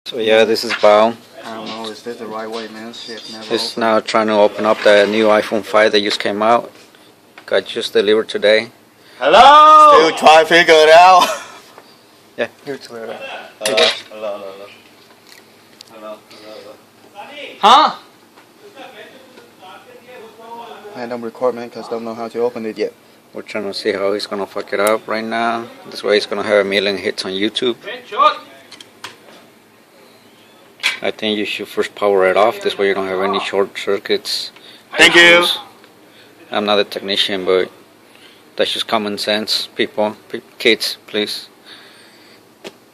So yeah, this is Bao. I don't know, is this the right way, man? Shit, never He's open. now trying to open up the new iPhone 5 that just came out. Got just delivered today. Hello! Still try to figure it out. Yeah. Here to it. Hello. Huh? I don't record, man, because don't know how to open it yet. We're trying to see how he's gonna fuck it up right now. This way he's gonna have 1,000,000 hits on YouTube. I think you should first power it off. This way you don't have any short circuits. Thank you. I'm not a technician, but that's just common sense. People, kids, please.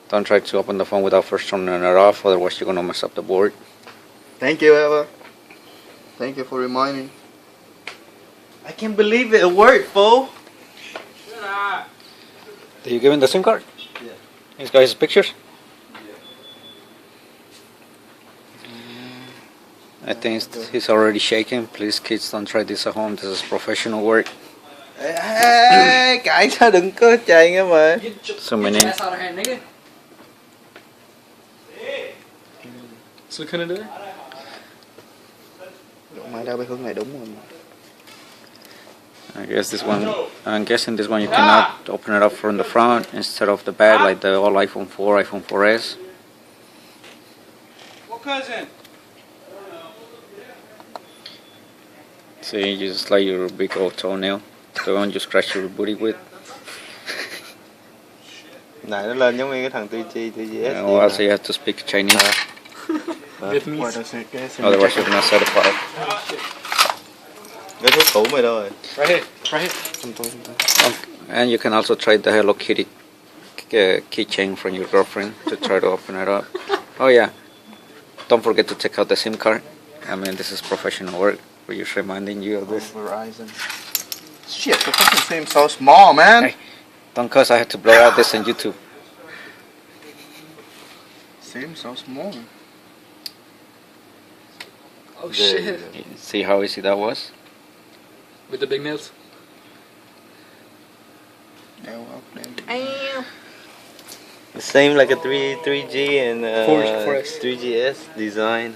Don't try to open the phone without first turning it off, otherwise you're gonna mess up the board. Thank you, Eva. Thank you for reminding. I can't believe it worked, fool. Did you give him the SIM card? Yeah. He's got his pictures? I think he's already shaking. Please, kids, don't try this at home. This is professional work. Ê, cãi sao đừng có chạy nghe mà. Zoom in. Mày ra bên hướng này đúng rồi. I guess this one. I'm guessing this one you cannot open it up from the front instead of the back like the old iPhone 4, iPhone 4S. What cousin? See, you just like your big old toenail, the one you scratch your booty with. Này nó lên giống như cái thằng 2G. Or else you have to speak Chinese. Otherwise Otherwise you're not certified. Cái thuốc cũ mày đâu rồi? Right here. And you can also try the Hello Kitty keychain from your girlfriend to try to open it up. Oh yeah, don't forget to take out the SIM card. I mean, this is professional work. We're just reminding you of this. Verizon. Shit, the fucking seems so small, man. Hey, don't cause I have to blur out this on YouTube. Seems so small. Oh shit. See how easy that was? With the big nails? Yeah, well, The same like a 3G and 4S. 3GS design.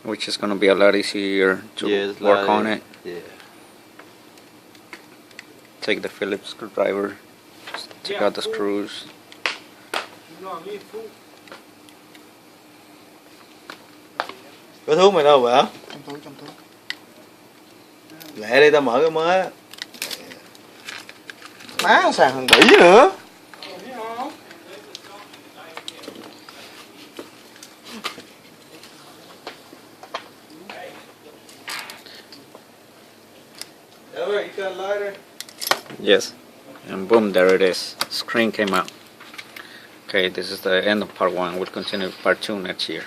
Which is going to be a lot easier to Yes, work like- on it. Yeah. Take the Phillips screwdriver, take out the screws. Có thuốc mày đâu vậy? trong túi. Lẹ đi tao mở cái mới á. Má sàn thằng bỉ nữa. Albert, you got a lighter? Yes, and boom, there it is. Screen came out. Okay, this is the end of part 1. We'll continue with part 2 next year.